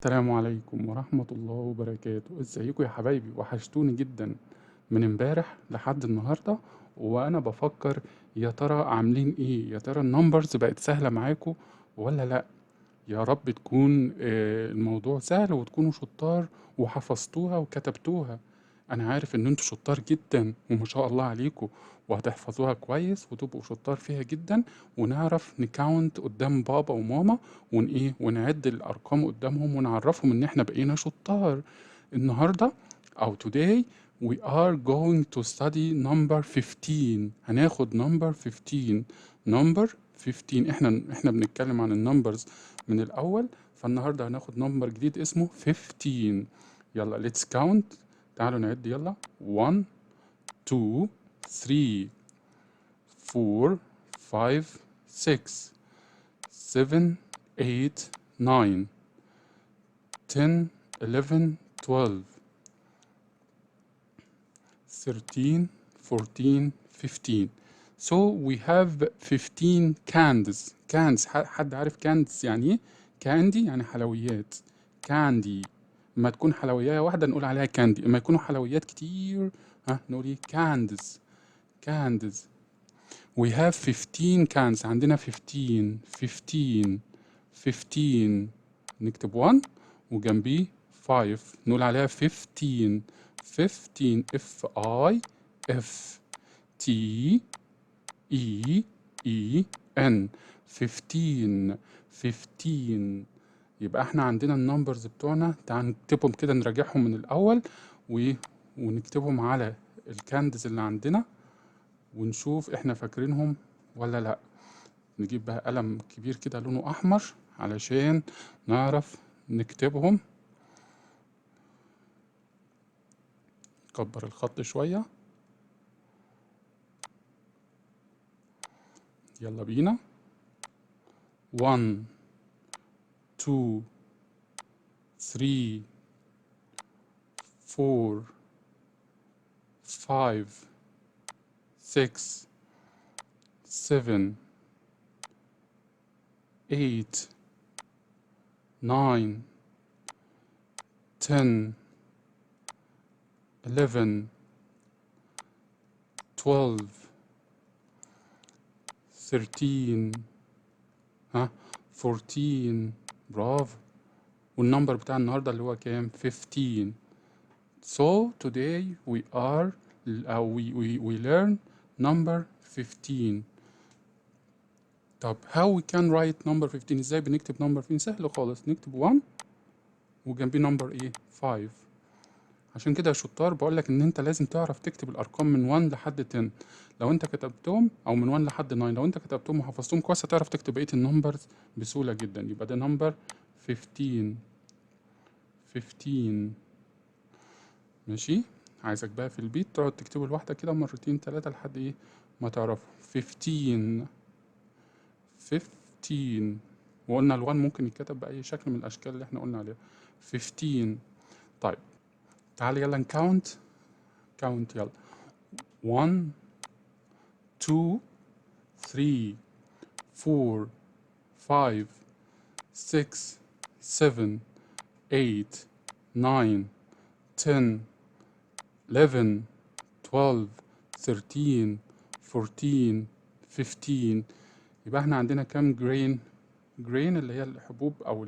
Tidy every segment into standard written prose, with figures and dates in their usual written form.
السلام عليكم ورحمة الله وبركاته. ازيكم يا حبايبي؟ وحشتوني جدا من امبارح لحد النهاردة، وانا بفكر يا ترى عاملين ايه؟ يا ترى النمبرز بقت سهلة معاكم ولا لا؟ يا رب تكون الموضوع سهل وتكونوا شطار وحفظتوها وكتبتوها. انا عارف ان انتوا شطار جدا وما شاء الله عليكم، وهتحفظوها كويس وتبقوا شطار فيها جدا، ونعرف نكاونت قدام بابا وماما ونعد الارقام قدامهم ونعرفهم ان احنا بقينا شطار. النهارده او today we are going to study number 15. هناخد number 15. number 15 احنا بنتكلم عن النمبرز من الأول، فالنهاردة هناخد نمبر جديد اسمه 15. يلا let's count. تعالوا نعد يلا. 1 2 3 4 5 6 7 8 9 10 11 12 13 14 15. So we have 15 cans. cans حد عارف cans يعني ايه؟ كاندي يعني حلويات. كاندي لما تكون حلويات واحدة نقول عليها كاندي، لما يكونوا حلويات كتير نقول ايه؟ كاندز. كاندز. We have 15 cans. عندنا 15 15 15. نكتب 1 وجنبيه 5 نقول عليها 15. 15 F I F T E E N. 15 15. يبقى احنا عندنا النمبرز بتوعنا. تعال نكتبهم كده، نراجعهم من الأول ونكتبهم على الكاندز اللي عندنا ونشوف احنا فاكرينهم ولا لأ. نجيب بقى قلم كبير كده لونه أحمر علشان نعرف نكتبهم. نكبر الخط شوية. يلا بينا. 1 2 3 4 5 6 7 8 9 10 11 12 13 14. برافو. والنمبر بتاع النهاردة اللي هو كام؟ 15. So today we learn number 15. طب how we can write number 15؟ ازاي بنكتب number 15؟ سهل خالص. نكتب 1 وجنبيه number ايه؟ 5. عشان كده يا شطار بقولك ان انت لازم تعرف تكتب الارقام من 1 لحد 10. لو انت كتبتهم او من 1 لحد 9، لو انت كتبتهم وحفظتهم كويس هتعرف تكتب بقية النمبرز بسهولة جدا. يبقى ده number 15. 15. ماشي. عايزك بقى في البيت تقعد تكتبه لوحدك كده مرتين 3 لحد ايه ما تعرفه. 15. 15. وقلنا ال1 ممكن يتكتب بأي شكل من الأشكال اللي احنا قلنا عليها. 15. طيب تعالى يلا نكاونت. كاونت يلا. 1 2 3 4 5 6 7 8 9 10 11 12 13 14 15. يبقى احنا عندنا كام جرين؟ جرين اللي هي الحبوب او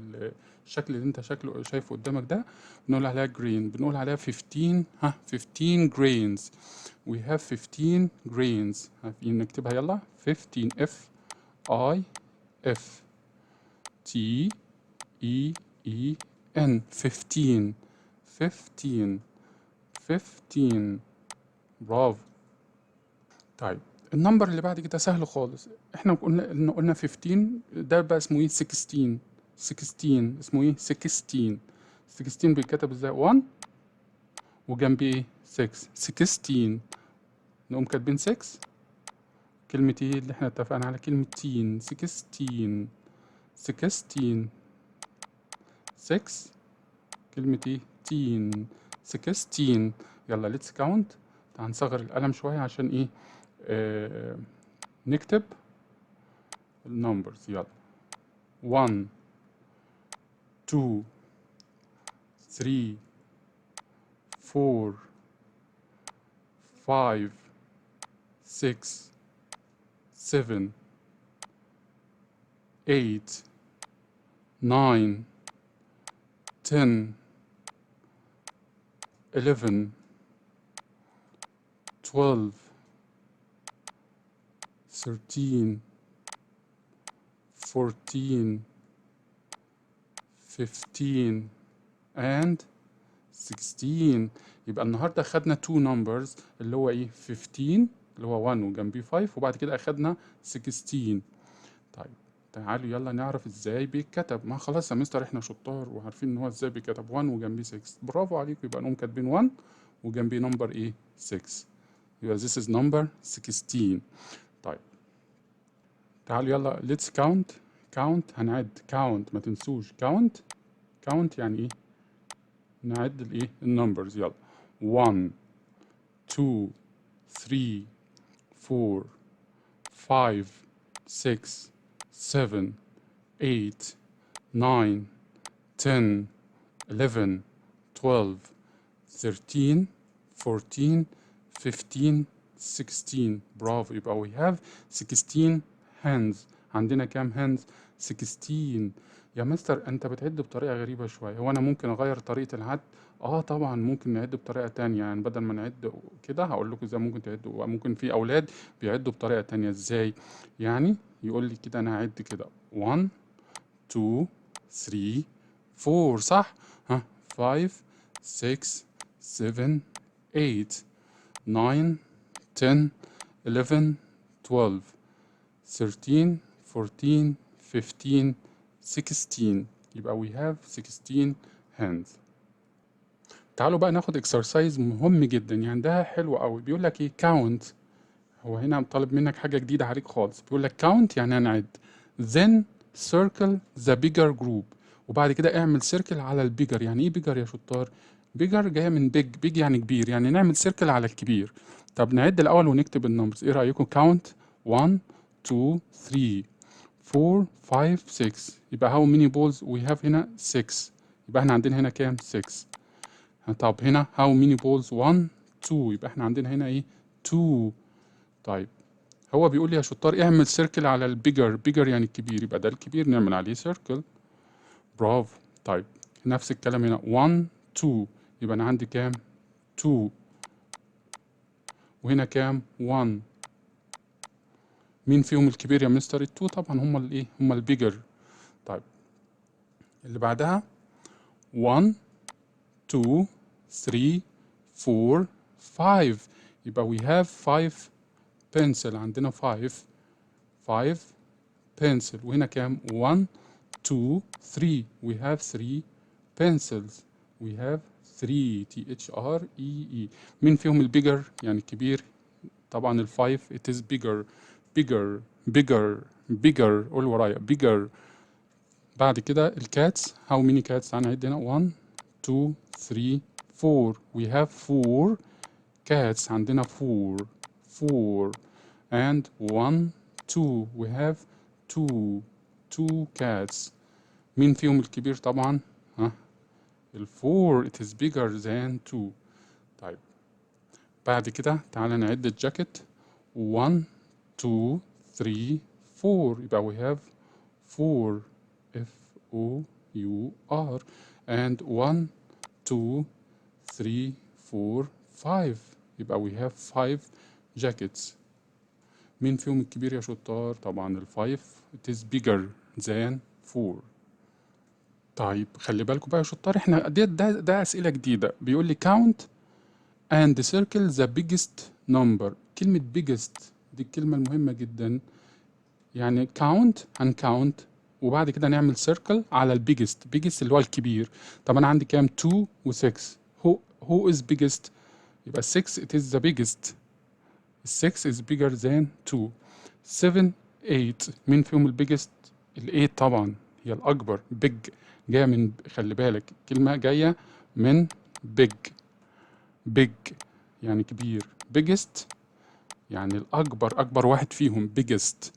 الشكل اللي انت شايفه قدامك ده بنقول عليها جرين. بنقول عليها 15. 15 grains. we have 15 grains. نكتبها يلا. 15 F I F T E E N. 15. 15. 15. برافو. طيب النمبر اللي بعد كده سهل خالص. احنا قلنا 15. ده بقى اسمه ايه؟ 16. 16 اسمه ايه؟ 16. 16 بيتكتب ازاي؟ 1 وجنبيه ايه؟ 6. 16. نقوم كاتبين 6. كلمة ايه اللي احنا اتفقنا على كلمة تين؟ 16. 16. 6. كلمة ايه؟ تين. 16. يلا ليتس كاونت. تعال نصغر القلم شوية عشان ايه نكتب النمبرز. يلا. 1 2 3 4 5 6 7 8 9 10 11 12 13 14 15 and 16. يبقى النهارده خدنا 2 numbers اللي هو ايه 15 اللي هو 1 وجنبيه 5 وبعد كده اخدنا 16. طيب تعالوا يلا نعرف ازاي بيتكتب. ما خلاص يا مستر احنا شطار وعارفين ان هو ازاي بيتكتب 1 وجنبيه 6. برافو عليكم. يبقى نقوم كاتبين 1 وجنبيه نمبر ايه 6. يبقى this is number 16. طيب تعالوا يلا let's count هنعد count ما تنسوش count يعني ايه نعد الايه النمبرز. يلا 1 2 3 4 5 6 7 8 9 10 11 12 13 14 15 16. برافو. يبقى we have 16 hands. عندنا كام hands 16. يا مستر انت بتعد بطريقه غريبه شويه. هو انا ممكن اغير طريقه العد؟ طبعا ممكن نعد بطريقه تانية. يعني بدل ما نعد كده هقول لكم ازاي ممكن تعدوا. ممكن في اولاد بيعدوا بطريقه تانية. ازاي يعني؟ يقول لي كده انا هعد كده 1 2 3 4 صح. 5 6 7 8 9 10 11 12 13 14 15 16. يبقى we have 16 hands. تعالوا بقى ناخد exercise مهم جدا. يعني ده حلو قوي. بيقول لك ايه count. هو هنا طالب منك حاجة جديدة عليك خالص. بيقول لك count يعني هنعد then circle the bigger group. وبعد كده اعمل سيركل على البيجر. يعني ايه بيجر يا شطار؟ بيجر جاية من بيج يعني كبير. يعني نعمل سيركل على الكبير. طب نعد الأول ونكتب النمبرز. ايه رأيكم؟ count 1 2 3 4 5 6. يبقى how many balls we have هنا 6. يبقى احنا عندنا هنا كام 6. طب هنا how many balls 1 2. يبقى احنا عندنا هنا ايه 2. طيب هو بيقول لي يا شطار اعمل سيركل على البيجر يعني الكبير. يبقى ده الكبير نعمل عليه سيركل. برافو. طيب نفس الكلام هنا 1 2. يبقى انا عندي كام 2. وهنا كام 1. مين فيهم الكبير يا مستر؟ ال2 طبعا هم الايه هم البيجر. طيب اللي بعدها 1 2 3 4 5. يبقى we have 5 pencil. عندنا 5 pencil. وهنا كام 1 2 3. we have 3 pencils. we have 3 THREE. مين فيهم البيجر يعني الكبير؟ طبعا ال5 it is bigger. قول ورايا bigger. بعد كده الكاتس how many cats؟ هنعد هنا 1 2 3 4. we have 4 cats. عندنا 4 and 1 2. we have 2 cats. مين فيهم الكبير؟ طبعا ال4 it is bigger than 2. طيب بعد كده تعالى نعد الجاكيت 1 2 3 4. يبقى we have 4 FOUR and 1 2 3 4 5. يبقى we have 5 jackets. مين فيهم الكبير يا شطار؟ طبعا ال5 it is bigger than 4. طيب خلي بالكم بقى يا شطار. احنا ده أسئلة جديدة. بيقول لي count and circle the biggest number. كلمة biggest دي الكلمة المهمة جدا. يعني count هنكاونت وبعد كده نعمل circle على البيجست. biggest اللي هو الكبير. طب أنا عندي كام 2 و6. who is biggest؟ يبقى 6 it is the biggest. 6 is bigger than 2. 7 8. مين فيهم البيجست؟ ال8 طبعا هي الأكبر. big جاية من خلي بالك كلمة جاية من big يعني كبير. biggest يعني الأكبر أكبر واحد فيهم biggest.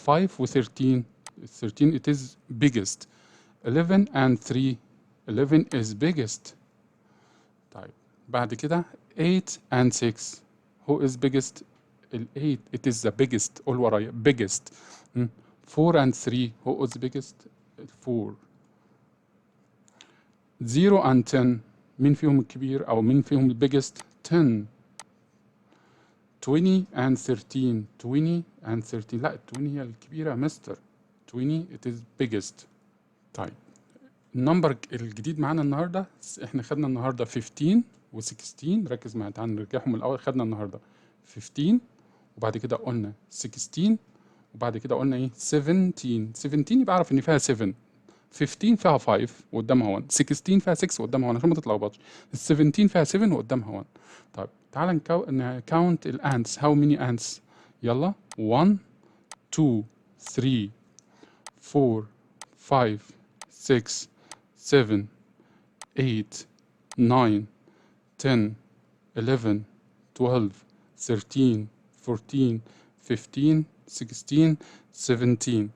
5 و 13 13 it is biggest. 11 and 3 11 is biggest. طيب بعد كده 8 and 6 who is biggest؟ ال 8 it is the biggest. قول ورايا biggest. 4 and 3 who is biggest؟ ال 4. 0 and 10 مين فيهم الكبير أو مين فيهم ال biggest؟ 10. 20 and 13 20 and 13 لا 20 هي الكبيرة مستر. 20 it is biggest. طيب النمبر الجديد معانا النهارده احنا خدنا النهارده 15 و16. ركز معايا تعال نرجعهم الاول. خدنا النهارده 15 وبعد كده قلنا 16 وبعد كده قلنا ايه 17. 17 يبقى اعرف ان فيها 7. 15 فيها 5 وقدامها 1. 16 فيها 6 وقدامها 1 عشان ما تتلخبطش. ال 17 فيها 7 وقدامها 1. طيب تعال نكاونت الانتس. هاو ميني انتس؟ يلا 1 2 3 4 5 6 7 8 9 10 11 12 13 14 15 16 17.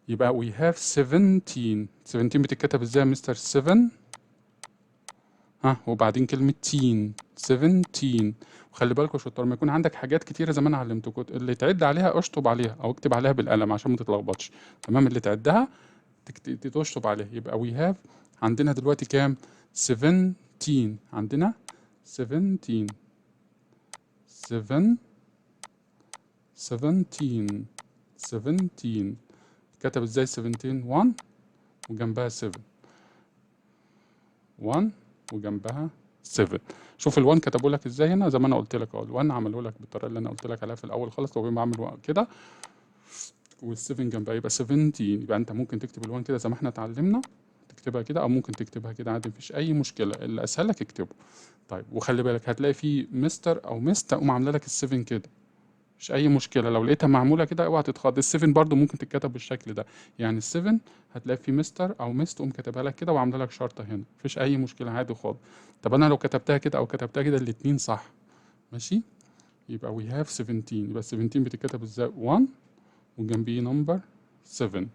يبقى we have 17. 17 بتتكتب ازاي يا مستر؟ 7 وبعدين كلمة تين. 17. وخلي بالكوا يا شطار، لما يكون عندك حاجات كتيرة زي ما انا علمتكم اللي تعد عليها اشطب عليها او اكتب عليها بالقلم عشان ما تتلخبطش. تمام؟ اللي تعدها تشطب عليها. يبقى we have عندنا دلوقتي كام؟ 17. عندنا 17 17 كتب ازاي 17؟ 1 وجنبها 7. 1 وجنبها 7. شوف ال1 كتبوا لك ازاي هنا زي ما انا قلت لك اهو. ال1 عملوا لك بالطريقه اللي انا قلت لك عليها في الاول خالص. لو بعمل كده وال7 جنبها يبقى 17. يبقى انت ممكن تكتب ال1 كده زي ما احنا اتعلمنا تكتبها كده او ممكن تكتبها كده عادي مفيش اي مشكله. اللي اسهل لك اكتبه. طيب وخلي بالك هتلاقي في مستر او مس تقوم عامله لك ال7 كده مش اي مشكله. لو لقيتها معموله كده اوعى تتخض. ال7 برضو ممكن تتكتب بالشكل ده. يعني ال7 هتلاقي في مستر او مس تقوم كاتبها لك كده وعامله لك شرطه هنا مفيش اي مشكله عادي خالص. طب انا لو كتبتها كده او كتبتها كده الاتنين صح. ماشي؟ يبقى we have 17. يبقى 17 بتتكتب ازاي؟ 1 وجنبيه نمبر 7.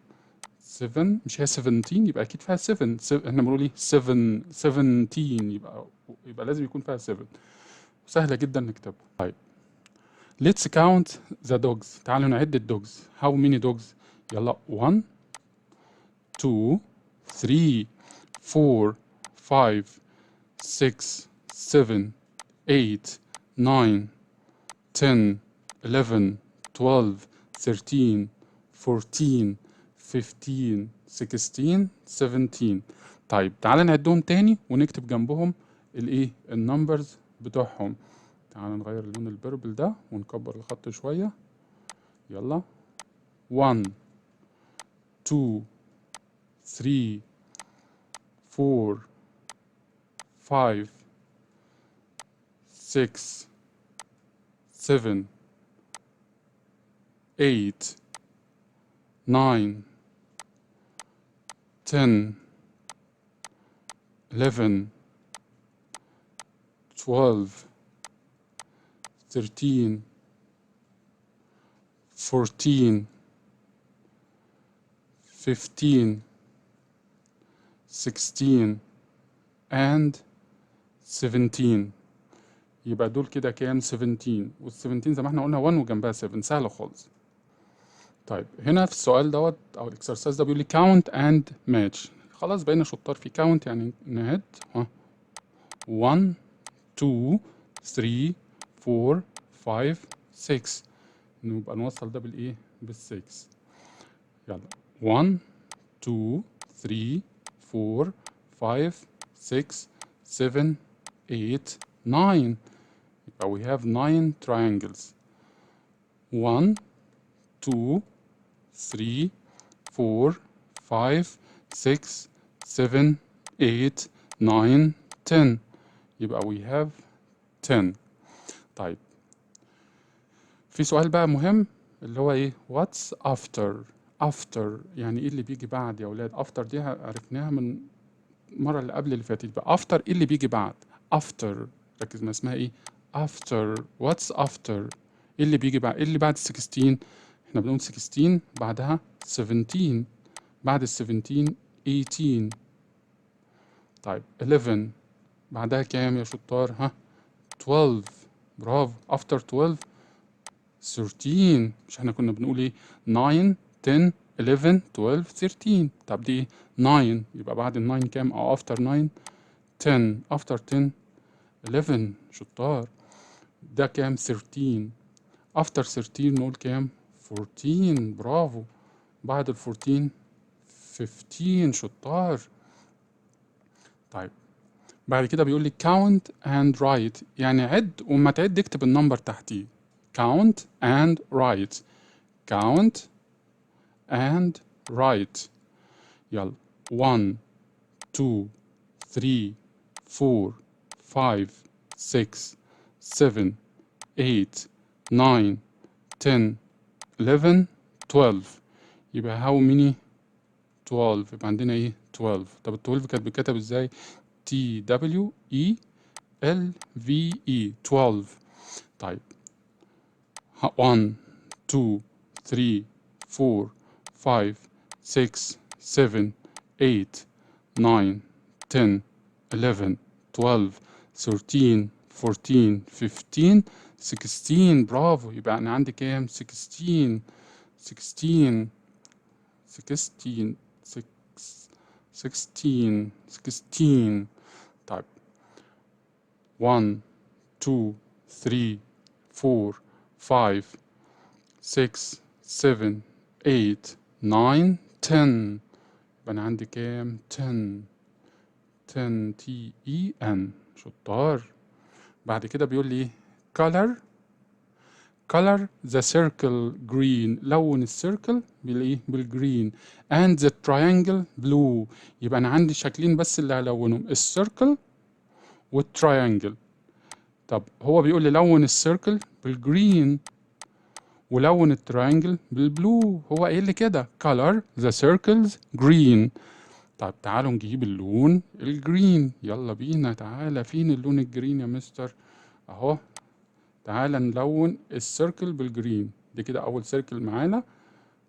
7 مش هي 17 يبقى اكيد فيها 7. احنا بنقول ايه 7 17 يبقى لازم يكون فيها 7. سهله جدا نكتبها. طيب let's count the dogs. تعالوا نعد الدوجز. how many dogs؟ يلا 1 2 3 4 5 6 7 8 9 10 11 12 13 14 15 16 17. طيب تعال نعدهم تاني ونكتب جنبهم الايه النمبرز بتوعهم. تعال نغير اللون البربل ده ونكبر الخط شوية. يلا 1 2 3 4 5 6 7 8 9 10 11 12 13 14 15 16 and 17. يبقى دول كده كام؟ 17. وال17 زي ما احنا قلنا 1 وجنبها 7. سهلة خالص. طيب هنا في السؤال دوت او الاكسرسايز ده بيقول لي count and match. خلاص بقينا شطار في count يعني نعد 1 2 3 4 5 6. نبقى نوصل ده بالايه؟ بال6. يلا 1 2 3 4 5 6 7 8 9. يبقى we have 9 triangles. 1 2 3 4 5 6 7 8 9 10. يبقى we have 10. طيب في سؤال بقى مهم اللي هو ايه؟ what's after؟ after يعني ايه اللي بيجي بعد يا اولاد؟ after دي عرفناها من المره اللي قبل اللي فاتت. بقى after ايه اللي بيجي بعد؟ after ركز ما اسمها ايه؟ after. what's after؟ ايه اللي بيجي بعد؟ ايه اللي بعد 16؟ احنا بنقول 16 بعدها 17. بعد ال 17 18. طيب 11 بعدها كام يا شطار؟ ها 12. برافو. after 12 13. مش احنا كنا بنقول ايه 9 10 11 12 13. طب دي 9 يبقى بعد ال 9 كام او after 9 10 after 10 11. شطار. ده كام 13. after 13 نقول كام 14. برافو. بعد ال 14 15. شطار. طيب بعد كده بيقول لي count and write، يعني عد وما تعد اكتب النمبر تحتيه. count and write. count and write. يلا 1 2 3 4 5 6 7 8 9 10 11 12. يبقى how many 12. يبقى عندنا ايه 12. طب ال 12 كانت بتتكتب ازاي؟ T W E L V E 12. طيب 1 2 3 4 5 6 7 8 9 10 11 12 13 14 15 16. برافو. يبقى أنا عندي كام 16 16 16 16 16. طيب 1 2 3 4 5 6 7 8 9 10. يبقى أنا عندي كام 10 10 T E N. شطار. بعد كده بيقول لي color the circle green. لون السيركل بالايه بالجرين and the triangle blue. يبقى انا عندي شكلين بس اللي هلونهم السيركل والتراينجل. طب هو بيقول لي لون السيركل بالجرين ولون التراينجل بالبلو. هو قايل لي كده color the circles green. طب تعالوا نجيب اللون الجرين. يلا بينا. تعالى فين اللون الجرين يا مستر؟ اهو. تعالى نلون السيركل بالجرين. دي كده اول سيركل معانا.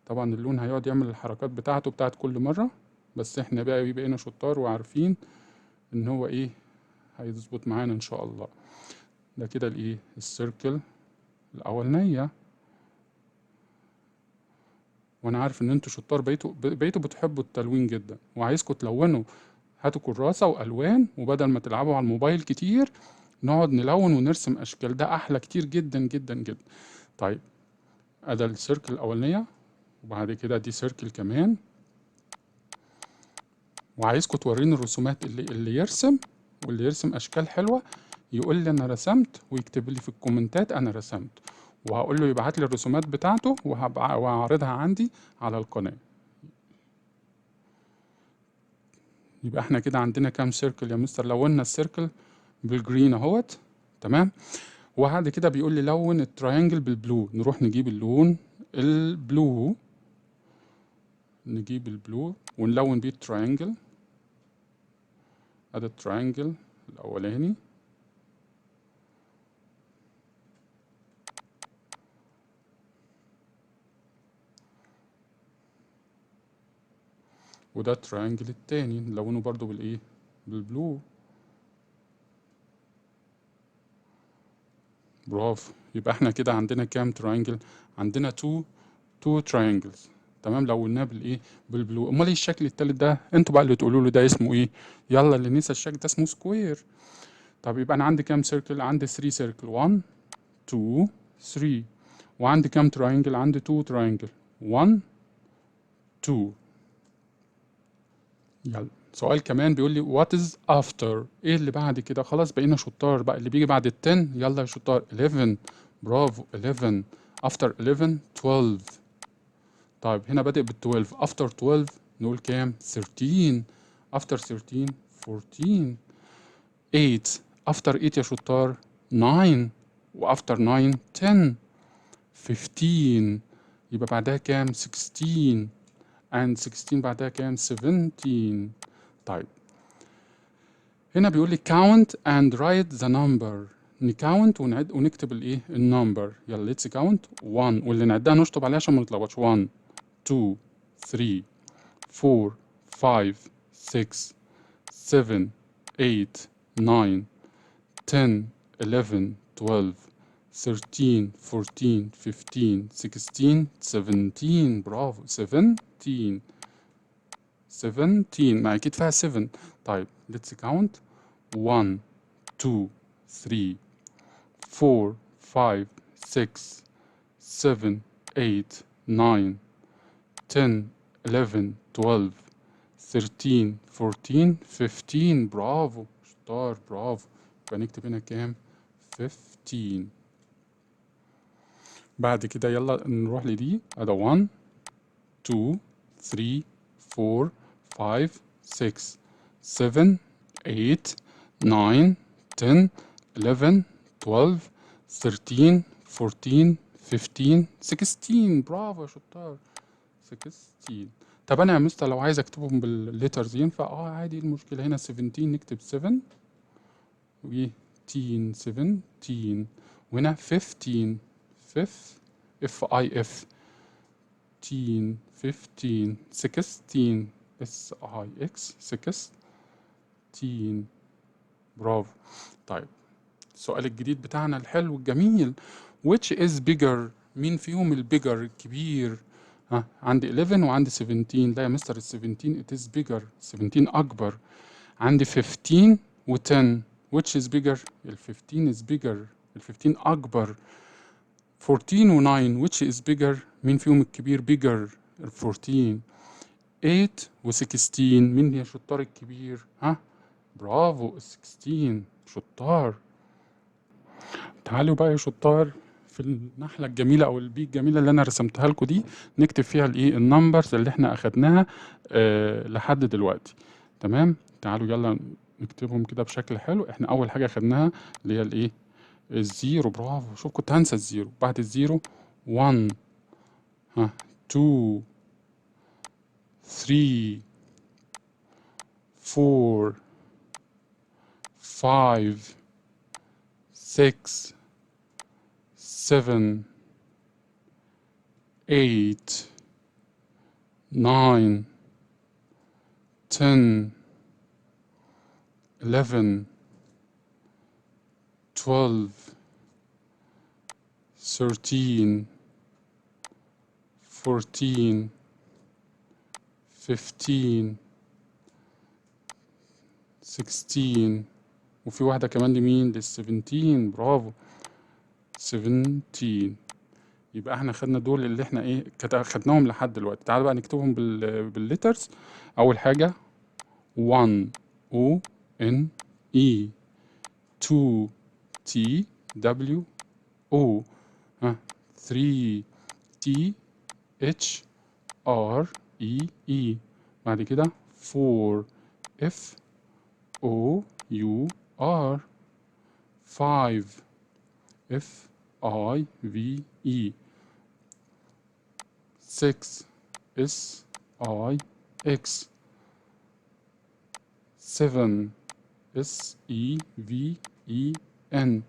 طبعا اللون هيقعد يعمل الحركات بتاعته بتاعت كل مرة، بس احنا بقى بقينا شطار وعارفين ان هو ايه هيظبط معانا ان شاء الله. ده كده الايه السيركل الاولانية. وانا عارف ان انتوا شطار بقيتوا بتحبوا التلوين جدا وعايزكم تلونوا. هاتوا كراسة والوان وبدل ما تلعبوا على الموبايل كتير نقعد نلون ونرسم اشكال. ده احلى كتير جدا جدا جدا. طيب ادي السيركل الاولانية وبعد كده دي سيركل كمان. وعايزكم توريني الرسومات اللي يرسم واللي يرسم اشكال حلوة يقول لي انا رسمت ويكتب لي في الكومنتات انا رسمت، وهقول له يبعت لي الرسومات بتاعته وهعرضها عندي على القناة. يبقى احنا كده عندنا كام سيركل يا مستر؟ لونا السيركل بالجرين اهوت. تمام. وبعد كده بيقول لي لون التراينجل بالبلو. نروح نجيب اللون البلو. نجيب البلو ونلون بيه التراينجل. ادي التراينجل الاولاني. وده التراينجل التاني نلونه برضو بالايه بالبلو. برافو. يبقى احنا كده عندنا كام تراينجل؟ عندنا 2 تراينجلز. تمام. لوناه بالايه بالبلو. امال ايه الشكل التالت ده؟ انتوا بقى اللي تقولوا له ده اسمه ايه. يلا اللي نسى الشكل ده اسمه سكوير. طب يبقى انا عندي كام سيركل؟ عندي 3 سيركل 1 2 3. وعندي كام تراينجل؟ عندي 2 تراينجل 1 2. يلا سؤال كمان بيقول لي what is after. ايه اللي بعد كده؟ خلاص بقينا شطار بقى. اللي بيجي بعد ال 10 يلا يا شطار 11. برافو 11. after 11 12. طيب هنا بادئ بال 12. after 12 نقول كام 13. after 13 14. 8 after 8 يا شطار 9. وafter 9 10. 15 يبقى بعدها كام 16. and 16 بعدها كام 17. طيب هنا بيقول لي count and write the number. نكاونت ونعد ونكتب الايه النمبر. يلا let's count 1 واللي نعدها نشطب عليها عشان ما نتلخبطش. 1 2 3 4 5 6 7 8 9 10 11 12 13 14 15 16 17 برافو 17 ما أكيد فيها 7. طيب let's count 1 2 3 4 5 6 7 8 9 10 11 12 13 14 15 برافو شطار برافو. يبقى نكتب هنا كام؟ 15. بعد كده يلا نروح لدي. أدا 1 2 3 4 5 6 7 8 9 10 11 12 13 14 15 16 برافو يا شطار 16. طب انا يا مستر لو عايز اكتبهم بالليترز ينفع؟ عادي. المشكله هنا 17 نكتب 7 و 17 وهنا 15 5 اف اي اف 15 16 اس اي اكس 16 برافو. طيب السؤال الجديد بتاعنا الحلو الجميل which is bigger مين فيهم البيجر الكبير؟ عندي 11 وعندي 17. لا يا مستر ال 17 it is bigger 17 أكبر. عندي 15 و 10 which is bigger ال 15 is bigger ال 15 أكبر. 14 و 9 which is bigger مين فيهم الكبير bigger ال 14. 8 و 16 مين هي الشطار الكبير؟ برافو ال 16 شطار. تعالوا بقى يا شطار في النحلة الجميلة أو البي الجميلة اللي أنا رسمتها لكم دي نكتب فيها الإيه النمبرز اللي إحنا أخدناها لحد دلوقتي. تمام. تعالوا يلا نكتبهم كده بشكل حلو. إحنا أول حاجة أخدناها اللي هي الإيه الزيرو. برافو. شوف كنت هنسى الزيرو. بعد الزيرو 1 2 3 4 5 6 7 8 9 10 11 12 13 14 15 16 وفي واحدة كمان لمين؟ لل 17. برافو 17. يبقى احنا خدنا دول اللي احنا ايه خدناهم لحد دلوقتي. تعالوا بقى نكتبهم بالليترز. أول حاجة 1 O N E 2 T W O 3 T H R E E. بعد كده 4 F O U R 5 F I V E 6 S I X 7 S E V E N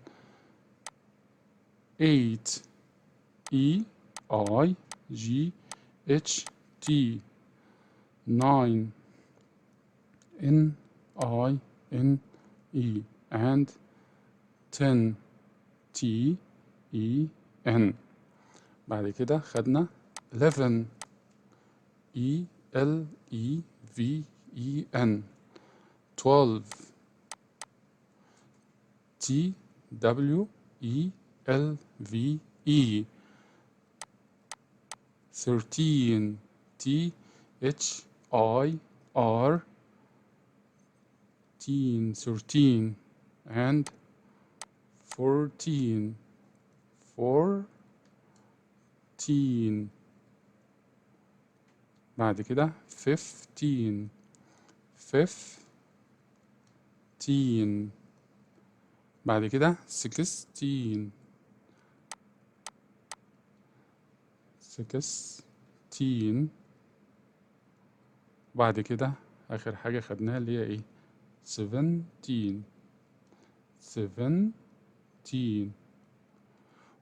8 E I G H T 9 N I N E and 10 T E N. بعد كده خدنا 11 E L E V E N 12 T W E L V E 13 T H I R 13 and 14 بعد كده 15 بعد كده 16 بعد كده آخر حاجة خدناها اللي هي إيه 17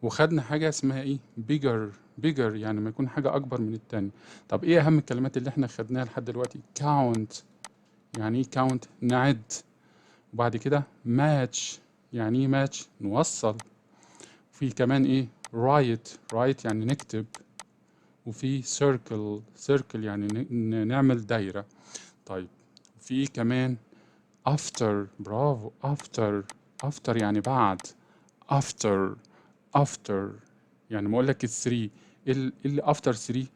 وخدنا حاجة اسمها إيه bigger يعني ما يكون حاجة أكبر من التاني. طب إيه أهم الكلمات اللي إحنا خدناها لحد دلوقتي؟ count يعني إيه count؟ نعد. وبعد كده match، يعني ايه match؟ نوصل. في كمان ايه write يعني نكتب. وفي circle يعني نعمل دايرة. طيب في ايه كمان؟ after، برافو، after يعني بعد. after يعني ما اقول لك 3، ايه اللي after 3؟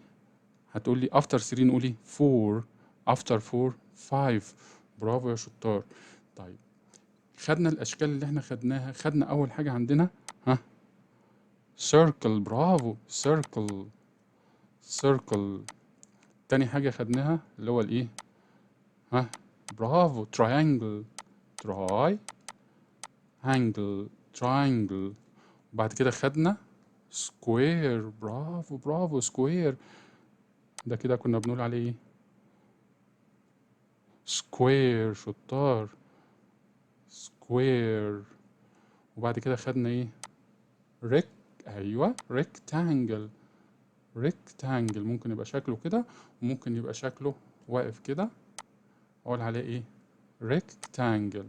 هتقول لي after 3 نقولي 4، after 4 5. برافو يا شطار. طيب خدنا الاشكال اللي احنا خدناها. خدنا اول حاجة عندنا ها circle، برافو circle. تاني حاجة خدناها اللي هو الايه؟ ها برافو triangle، triangle. بعد كده خدنا square، برافو square. ده كده كنا بنقول عليه ايه؟ square، شطار square. وبعد كده خدنا ايه؟ ايوه rectangle. ممكن يبقى شكله كده وممكن يبقى شكله واقف كده، اقول عليه ايه؟ rectangle.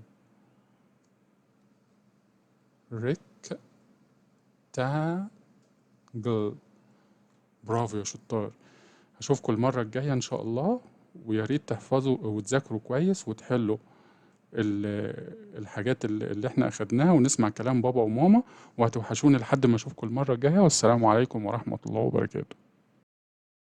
برافو يا شطار. هشوفكم المرة الجاية إن شاء الله، ويا ريت تحفظوا وتذاكروا كويس وتحلوا الحاجات اللي احنا أخدناها، ونسمع كلام بابا وماما، وهتوحشوني لحد ما أشوفكم المرة الجاية. والسلام عليكم ورحمة الله وبركاته.